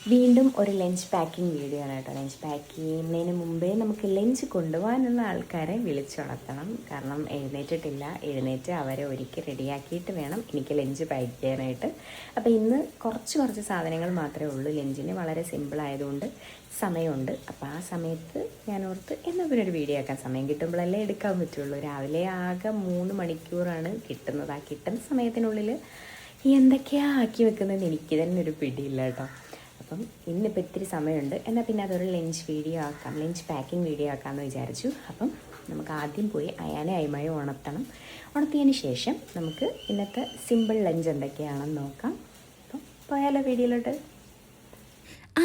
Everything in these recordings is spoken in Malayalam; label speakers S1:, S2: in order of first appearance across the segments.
S1: വീണ്ടും ഒരു ലഞ്ച് പാക്കിംഗ് വീഡിയോ ആണ് കേട്ടോ. ലഞ്ച് പാക്ക് ചെയ്യുന്നതിന് മുമ്പേ നമുക്ക് ലഞ്ച് കൊണ്ടുപോകാനുള്ള ആൾക്കാരെ വിളിച്ചുണർത്തണം. കാരണം എഴുന്നേറ്റിട്ടില്ല. എഴുന്നേറ്റ് അവരെ ഒരുക്കി റെഡിയാക്കിയിട്ട് വേണം എനിക്ക് ലഞ്ച് പാക്ക് ചെയ്യാനായിട്ട്. അപ്പോൾ ഇന്ന് കുറച്ച് സാധനങ്ങൾ മാത്രമേ ഉള്ളൂ ലഞ്ചിന്. വളരെ സിമ്പിളായതുകൊണ്ട് സമയമുണ്ട്. അപ്പോൾ ആ സമയത്ത് ഞാൻ ഓർത്ത് എന്നാൽ പിന്നെ ഒരു വീഡിയോ ആക്കാൻ സമയം കിട്ടുമ്പോഴല്ലേ എടുക്കാൻ പറ്റുള്ളൂ. രാവിലെ ആകെ 3 മണിക്കൂറാണ് കിട്ടുന്നത്. ആ കിട്ടുന്ന സമയത്തിനുള്ളിൽ എന്തൊക്കെയാണ് ആക്കി വെക്കുന്നതെന്ന് എനിക്ക് തന്നെ ഒരു പിടിയില്ല കേട്ടോ. അപ്പം ഇന്നിപ്പോൾ ഇത്തിരി സമയമുണ്ട്. എന്നാൽ പിന്നെ അതൊരു ലഞ്ച് വീഡിയോ ആക്കാം, ലഞ്ച് പാക്കിംഗ് വീഡിയോ ആക്കാമെന്ന് വിചാരിച്ചു. അപ്പം നമുക്ക് ആദ്യം പോയി അയാനെ അയിമയോ ഉണർത്തണം. ഉണർത്തിയതിന് ശേഷം നമുക്ക് ഇന്നത്തെ സിമ്പിൾ ലഞ്ച് എന്തൊക്കെയാണെന്ന് നോക്കാം. അപ്പം പോയാലോ വീഡിയോയിലോട്ട്.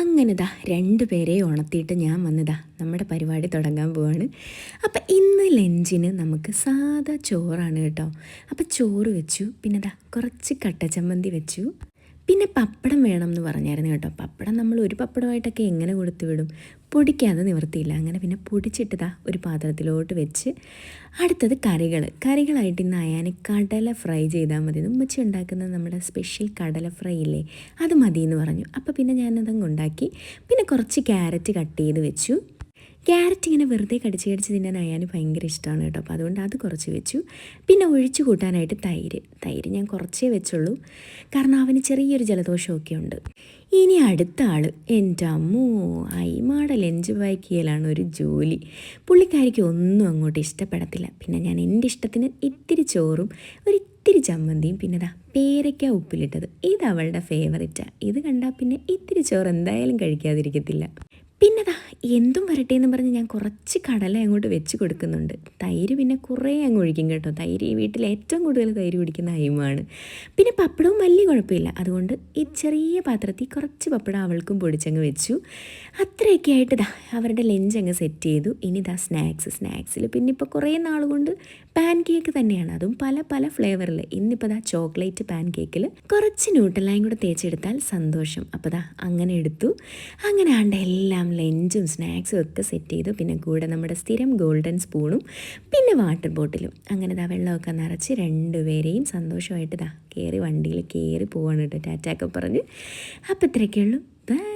S1: അങ്ങനെതാ 2 പേരെ ഉണർത്തിയിട്ട് ഞാൻ വന്നതാ നമ്മുടെ പരിപാടി തുടങ്ങാൻ പോവാണ്. അപ്പം ഇന്ന് ലഞ്ചിന് നമുക്ക് സാധാ ചോറാണ് കേട്ടോ. അപ്പം ചോറ് വെച്ചു, പിന്നെ ദാ കുറച്ച് കട്ടച്ചമ്മന്തി വെച്ചു, പിന്നെ പപ്പടം വേണം എന്ന് പറഞ്ഞായിരുന്നു കേട്ടോ. പപ്പടം നമ്മൾ ഒരു പപ്പടമായിട്ടൊക്കെ എങ്ങനെ കൊടുത്തു വിടും, പൊടിക്കാതെ നിവർത്തിയില്ല. അങ്ങനെ പിന്നെ പൊടിച്ചിട്ടതാ ഒരു പാത്രത്തിലോട്ട് വെച്ച്. അടുത്തത് കറികളായിട്ട് ഇന്ന് അയാന് കടല ഫ്രൈ ചെയ്താൽ മതി. ഉമ്മച്ചി ഉണ്ടാക്കുന്ന നമ്മുടെ സ്പെഷ്യൽ കടല ഫ്രൈ ഇല്ലേ, അത് മതി എന്ന് പറഞ്ഞു. അപ്പോൾ പിന്നെ ഞാനതങ്ങ് ഉണ്ടാക്കി. പിന്നെ കുറച്ച് ക്യാരറ്റ് കട്ട് ചെയ്ത് വെച്ചു. ക്യാരറ്റ് ഇങ്ങനെ വെറുതെ കടിച്ച് തിന്നാൻ അയാന് ഭയങ്കര ഇഷ്ടമാണ് കേട്ടോ. അപ്പോൾ അതുകൊണ്ട് അത് കുറച്ച് വെച്ചു. പിന്നെ ഒഴിച്ചു കൂട്ടാനായിട്ട് തൈര് ഞാൻ കുറച്ചേ വെച്ചുള്ളൂ, കാരണം അവന് ചെറിയൊരു ജലദോഷമൊക്കെ ഉണ്ട്. ഇനി അടുത്ത ആൾ എൻ്റെ അമ്മോ, അയിമാടെ ലഞ്ച് പാക്ക് ചെയ്യലാണ് ഒരു ജോലി. പുള്ളിക്കാരിക്ക് ഒന്നും അങ്ങോട്ട് ഇഷ്ടപ്പെടത്തില്ല. പിന്നെ ഞാൻ എൻ്റെ ഇഷ്ടത്തിന് ഇത്തിരി ചോറും ഒരിത്തിരി ചമ്മന്തിയും പിന്നെ ദാ പേരയ്ക്ക ഉപ്പിലിട്ടത്, ഇത് അവളുടെ ഫേവറേറ്റാണ്. ഇത് കണ്ടാൽ പിന്നെ ഇത്തിരി ചോറ് എന്തായാലും കഴിക്കാതിരിക്കത്തില്ല. പിന്നെ ദാ എന്തും വരട്ടെ എന്ന് പറഞ്ഞ് ഞാൻ കുറച്ച് കടല അങ്ങോട്ട് വെച്ച് കൊടുക്കുന്നുണ്ട്. തൈര് പിന്നെ കുറേ അങ്ങ് ഒഴിക്കും കേട്ടോ. തൈര് ഈ വീട്ടിൽ ഏറ്റവും കൂടുതൽ തൈര് കുടിക്കുന്ന അയിമാണ്. പിന്നെ പപ്പടവും വലിയ കുഴപ്പമില്ല. അതുകൊണ്ട് ഈ ചെറിയ പാത്രത്തിൽ കുറച്ച് പപ്പടം അവൾക്കും പൊടിച്ചങ്ങ് വെച്ചു. അത്രയൊക്കെ ആയിട്ട് ദാ അവരുടെ ലഞ്ച് അങ്ങ് സെറ്റ് ചെയ്തു. ഇനി ദാ സ്നാക്സിൽ പിന്നെ ഇപ്പോൾ കുറേ നാൾ കൊണ്ട് പാൻ കേക്ക് തന്നെയാണ്, അതും പല ഫ്ലേവറിൽ. ഇന്നിപ്പോൾ ദാ ചോക്ലേറ്റ് പാൻ കേക്കിൽ കുറച്ച് ന്യൂട്ടെല്ലയും കൂടെ തേച്ചെടുത്താൽ സന്തോഷം. അപ്പോൾ ദാ അങ്ങനെ എടുത്തു. അങ്ങനെ ആണ്ട എല്ലാം ലഞ്ചും സ്നാക്സും ഒക്കെ സെറ്റ് ചെയ്തു. പിന്നെ കൂടെ നമ്മുടെ സ്ഥിരം ഗോൾഡൻ സ്പൂണും പിന്നെ വാട്ടർ ബോട്ടിലും. അങ്ങനെ ദാ വെള്ളമൊക്കെ നിറച്ച് 2 പേരെയും സന്തോഷമായിട്ട് ദാ വണ്ടിയിൽ കയറി പോവാണ് കേട്ടോ. ടാറ്റാക്കെ പറഞ്ഞ്. അപ്പോൾ ഇത്രയൊക്കെ ഉള്ളൂ. ബൈ.